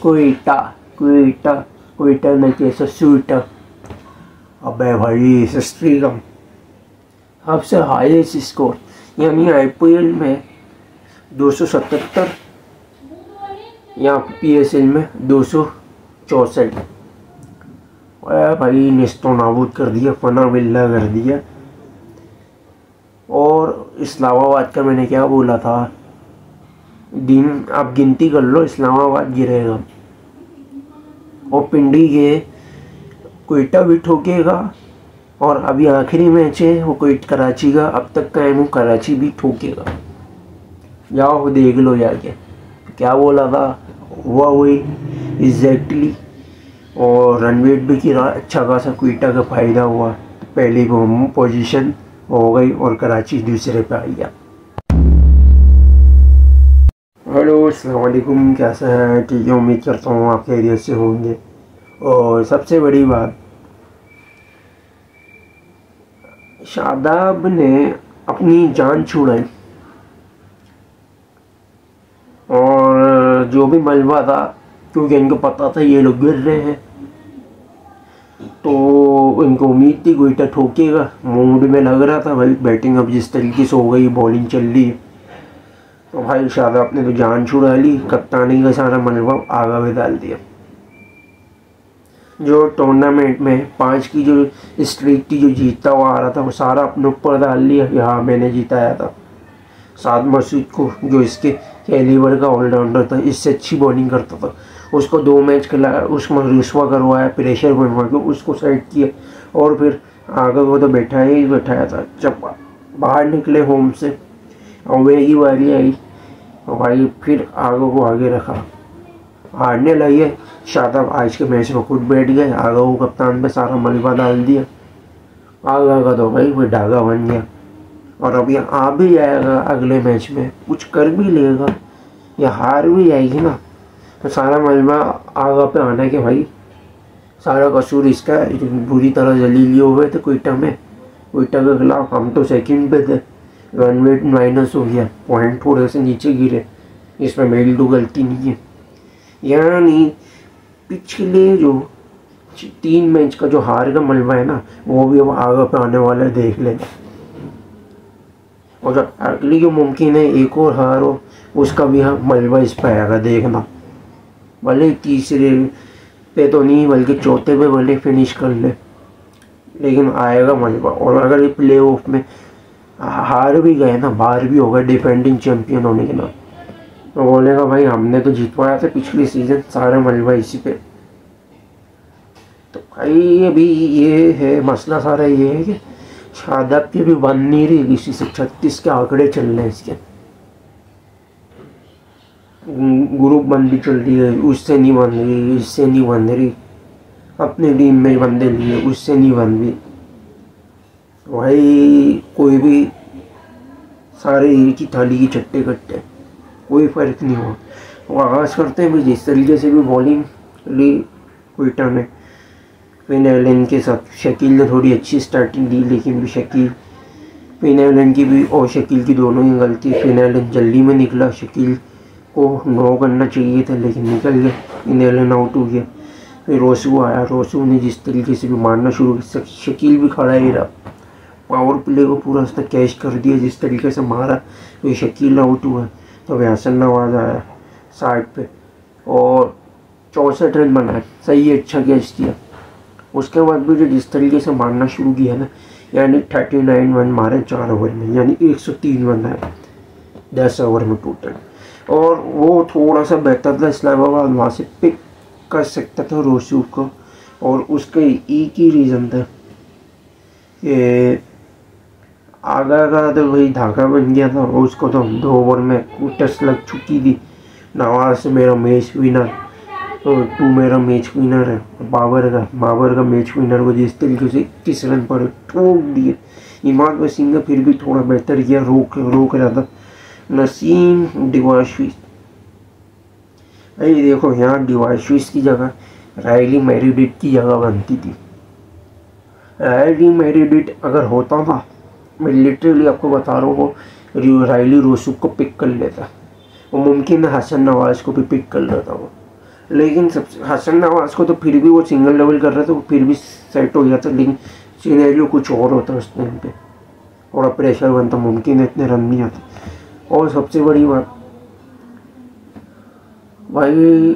क्वेटा क्वेटा क्वेटा नहीं कैसा स्वीटा। अबे भाई सिस्ट्रीगम सबसे हाईएस्ट स्कोर यानी आईपीएल में 277 या पीएसएल में 264। भाई निस्तो नाबूद कर दिया, फना बिल्ला कर दिया। और इस्लामाबाद का मैंने क्या बोला था, दिन आप गिनती कर लो, इस्लामाबाद गिरेगा और पिंडी के क्वेटा भी ठोकेगा। और अभी आखिरी मैच है वो क्वेट कराची का, अब तक का है वो कराची भी ठोकेगा। जाओ देख लो जाके, क्या बोला था हुआ वही एग्जैक्टली। और रनवेट भी गिरा अच्छा खासा, क्वेटा का फ़ायदा हुआ, पहली पोजीशन हो गई और कराची दूसरे पे आ गया। हेलो अस्सलाम वालेकुम, कैसे हैं? ठीक है, उम्मीद करता हूँ आप खैरियत से होंगे। और सबसे बड़ी बात, शादाब ने अपनी जान छुड़ाई और जो भी मलबा था, क्योंकि इनको पता था ये लोग गिर रहे हैं, तो इनको उम्मीद थी क्वेटा ठोकेगा। मूड में लग रहा था भाई, बैटिंग अब जिस तरीके से हो गई, बॉलिंग चल रही है, तो भाई शादाब ने तो जान छुड़ा ली, कप्तानी का सारा मलबा आगा में डाल दिया। जो टूर्नामेंट में 5 की जो स्ट्रीक थी, जो जीतता हुआ आ रहा था, वो सारा अपने ऊपर डाल लिया। यहाँ मैंने जिताया था। साद मसूद को, जो इसके कैलिबर का ऑलराउंडर था, इससे अच्छी बॉलिंग करता था, उसको 2 मैच खिलाया, उसमें रुस्वा करवाया, प्रेशर बनवा के उसको साइड किया। और फिर आगे को तो बैठाया था। जब बाहर निकले होम से और वे ही बारी आई, और भाई फिर आगे को आगे रखा, हारने लगे। शादाब आज के मैच में खुद बैठ गए, आगा को कप्तान पे सारा मलबा डाल दिया। आगा का तो भाई वो धागा बन गया। और अब ये आ भी जाएगा अगले मैच में, कुछ कर भी लेगा या हार भी जाएगी ना, तो सारा मलबा आगा पे आना कि भाई सारा कसूर इसका है। बुरी तरह जलील हुए थे क्वेटा में, क्वेटा के खिलाफ हम तो सेकंड पे थे, रन रेट माइनस हो गया, पॉइंट थोड़े से नीचे गिरे, इसमें मेरी तो गलती नहीं है। यानी पिछले जो 3 मैच का जो हार का मलबा है ना, वो भी अब आगे पे आने वाला है, देख लेना। और जो अगली जो मुमकिन है एक और हार हो, उसका भी हम मलबा इस पर आएगा, देखना। भले तीसरे पे तो नहीं, बल्कि चौथे पे भले फिनिश कर ले, लेकिन आएगा मलबा। और अगर ये प्ले ऑफ में हार भी गए ना, बाहर भी होगा डिफेंडिंग चैंपियन होने के नाम, तो बोलेगा भाई हमने तो जितवाया था पिछली सीजन, सारा मलबा इसी पे। तो भाई अभी ये है मसला, सारा ये है कि शादाब की भी बन नहीं रही, किसी से 36 के आंकड़े चल रहे हैं इसके, ग्रुप बंदी चल रही है, उससे नहीं बन रही, इससे नहीं बन रही, अपने टीम में बंदे लिए उससे नहीं बन रही। भाई कोई भी सारे एक ही थाली की चट्टे कट्टे, कोई फ़र्क नहीं हुआ। वो आगाज़ करते हैं भी जिस तरीके से भी बॉलिंग ली क्वेटा ने फिन एलन के साथ। शकील ने थोड़ी अच्छी स्टार्टिंग दी, लेकिन भी शकील, फिन एलन की भी और शकील की दोनों ही गलती। फिन एलन जल्दी में निकला, शकील को नो करना चाहिए था, लेकिन निकल गया, फिन एलन आउट हो गया। फिर रोसू आया, रोसू ने जिस तरीके से भी मारना शुरू किया, शकील भी खड़ा ही रहा, पावर प्ले को पूरा उसने कैच कर दिया, जिस तरीके से मारा तो शकील आउट हुआ। तो हसन नवाज आया 60 पे और 64 रन बनाए, सही अच्छा कैच किया। उसके बाद भी जो जिस तरीके से मारना शुरू किया ना, यानी 39 रन मारे 4 ओवर में, यानी 103 रन आए 10 ओवर में टोटल। और वो थोड़ा सा बेहतर था, इस्लामाबाद वहाँ से पिक कर सकता था रोसू को, और उसका एक ही रीज़न था कि आगा का तो वही धागा बन गया था, और उसको तो 2 ओवर में टच लग चुकी थी। नवाज मेरा मैच विनर, तो 2 मेरा मैच विनर है, बाबर का मैच विनर को जिस तरीके से 21 रन पर ठोक दिए। इमाद वसीम ने फिर भी थोड़ा बेहतर किया, रोक रहा था। नसीम डिवाशविस, भाई देखो यहाँ डिवाशविस की जगह रायली मैरिडिट की जगह बनती थी। रायली मैरिडिट अगर होता था, मैं लिटरली आपको बता रहा हूँ, रायली रोसू को पिक कर लेता, वो मुमकिन है हसन नवाज को भी पिक कर लेता वो, लेकिन सबसे हसन नवाज को तो फिर भी वो सिंगल डबल कर रहे थे, वो फिर भी सेट हो जाता, लेकिन सिनेरियो कुछ और होता उस टाइम पे, थोड़ा प्रेशर बनता, मुमकिन है इतने रन नहीं आते। और सबसे बड़ी बात भाई,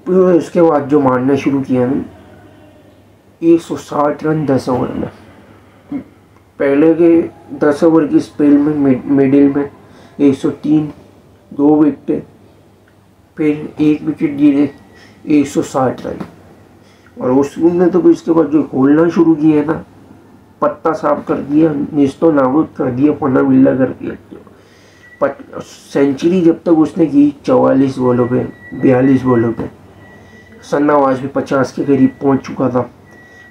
फिर उसके बाद जो मारना शुरू किया ना, 160 रन 10 ओवर में। पहले के 10 ओवर की स्पेल में मिडिल में 103, 2 विकेट, फिर 1 विकेट गिरे, 160 रन। और उसने तो फिर इसके बाद जो खोलना शुरू किया ना, पत्ता साफ कर दिया, निस्तो नाबूद कर दिया, पन्ना बिल्ला कर दिया। सेंचुरी जब तक उसने की 44 बॉलों पे, 42 बॉलों पे, सन्नावाज भी 50 के करीब पहुंच चुका था,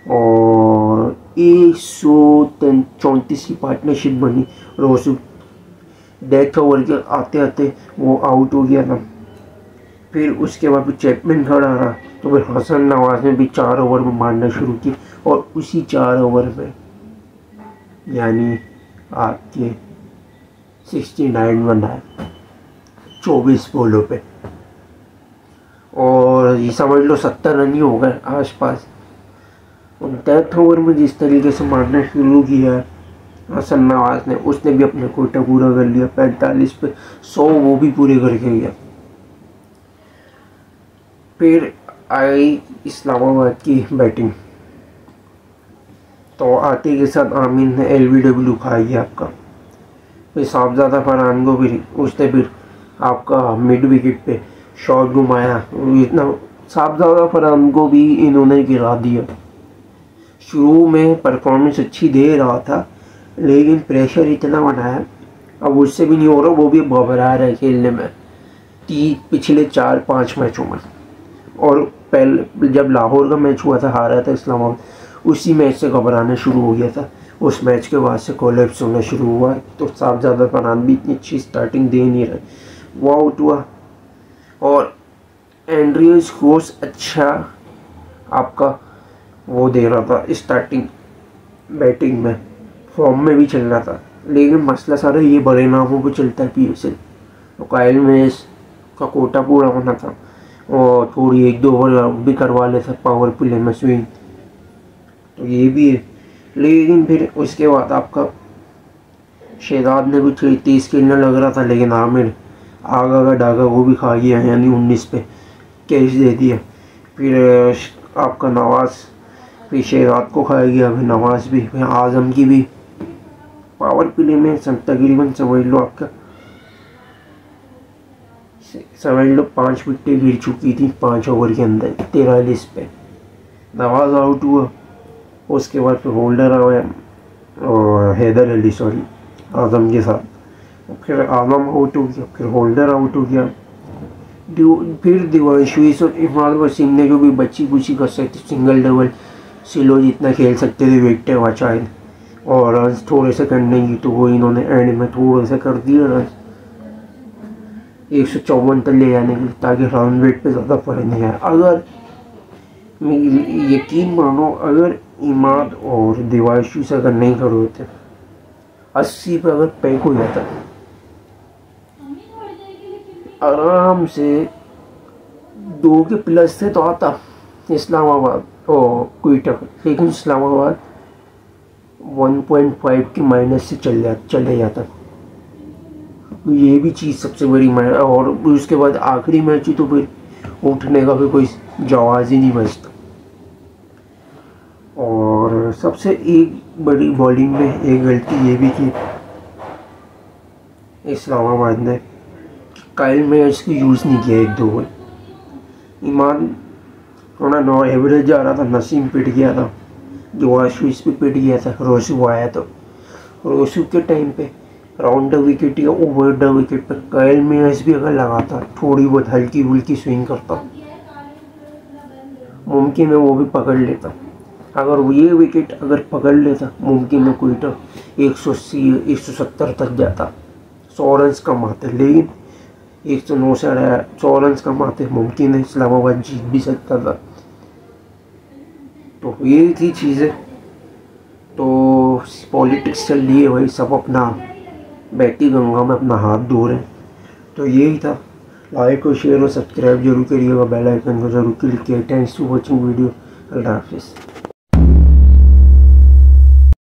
और 134 की पार्टनरशिप बनी। रोसू डेथ ओवर के आते आते वो आउट हो गया था। फिर उसके बाद भी चैपमैन खड़ा रहा, तो फिर हसन नवाज ने भी 4 ओवर में मारना शुरू किया, और उसी 4 ओवर में यानी आपके 69 रन आए 24 बॉलों पे, और ये समझ लो 70 रन ही हो गए आसपास। और डेथ ओवर में जिस तरीके से मारना शुरू किया हसन नवाज ने, उसने भी अपने कोटा पूरा कर लिया, 45 पे 100 वो भी पूरे करके गया। फिर आई इस्लामाबाद की बैटिंग, तो आते के साथ आमीन ने LBW खा गया आपका। फिर साहबजादा फरहान को फिर उसने फिर आपका मिड विकेट पे शॉट घुमाया, इतना साहबजादा फरहान को भी इन्होंने गिरा दिया। शुरू में परफॉर्मेंस अच्छी दे रहा था, लेकिन प्रेशर इतना बनाया, अब उससे भी नहीं हो रहा, वो भी घबरा रहा है खेलने में पिछले 4-5 मैचों में। और पहले जब लाहौर का मैच हुआ था, हारा था इस्लामाबाद, उसी मैच से घबराना शुरू हो गया था। उस मैच के बाद से कोलैप्स होना शुरू हुआ, तो साहबजादा फरहान भी इतनी अच्छी स्टार्टिंग दे नहीं रहे, वो आउट हुआ। और एंड्रियस कोर्स अच्छा आपका वो दे रहा था स्टार्टिंग बैटिंग में, फॉर्म में भी चल रहा था, लेकिन मसला सारा ये बड़े नामों पे चलता है PSL। तो काइल मेस का कोटा पूरा होना था, और थोड़ी 1-2 ओवर भी करवा लेता पावर प्ले में स्विंग, तो ये भी है। लेकिन फिर उसके बाद आपका शहजाद ने भी 30 खेलने लग रहा था, लेकिन आमिर आगा का डागा वो भी खा गया, यानी 19 पे कैच दे दिया। फिर आपका नवाज फिर शहजाद को खा गया, फिर नवाज भी, फिर आजम की भी पावर प्ले में तकरीबन समझ लो आपका 5 विकेटें गिर चुकी थी 5 ओवर के अंदर 43 पे। नवाज आउट हुआ, उसके बाद फिर होल्डर आया और हैदर अली आजम के साथ, फिर आजम आउट हो गया, फिर होल्डर आउट हो गया। फिर दिवांशु और इमाद वसीम ने जो भी बच्ची कुची कर सकते, सिंगल डबल सिलो जितना खेल सकते थे विकेटें बचाए, और रन थोड़े से करने की, तो वो इन्होंने एंड में थोड़े से कर दिए रन 154 तक ले जाने के लिए, ताकि रन रेट पे ज़्यादा फर्क नहीं आया। अगर यकीन मानो, अगर इमाद और दिवांशु से अगर नहीं खड़े होते, 80 पे अगर पैक हो जाता आराम से, 2 के प्लस से तो आता इस्लामाबाद और क्विटा, लेकिन इस्लामाबाद 1.5 के माइनस से चले जाता। तो ये भी चीज़ सबसे बड़ी और उसके बाद आखिरी मैच ही, तो फिर उठने का भी कोई जवाब ही नहीं बचता। और सबसे एक बड़ी बॉलिंग में एक गलती ये भी की इस्लामाबाद ने, काइल मैच को यूज़ नहीं किया 1-2 ओवर। ईमान थोड़ा नो एवरेज जा रहा था, नसीम पिट गया था, दिवांशु इस पे पिट गया था, रोसू आया, तो रोसू के टाइम पे राउंड द विकेट या ओवर द विकेट पर काइल मैच भी अगर लगाता, थोड़ी बहुत हल्की फुल्की स्विंग करता, मुमकिन है वो भी पकड़ लेता। अगर वो ये विकेट अगर पकड़ लेता, मुमकिन है क्विटा 180 170 तक जाता, 100 रन कम आते, लेकिन 109 से 100 रन कम आते, मुमकिन है इस्लामाबाद जीत भी सकता था। तो ये थी चीज़ें। तो पॉलिटिक्स चल रही है भाई, सब अपना बहती गंगा में अपना हाथ धो रहे हैं, तो यही था। लाइक और शेयर और सब्सक्राइब जरूर करिएगा, बेल आइकन को जरूर क्लिक किया। Thanks to watching video. अल्लाह हाफिज़।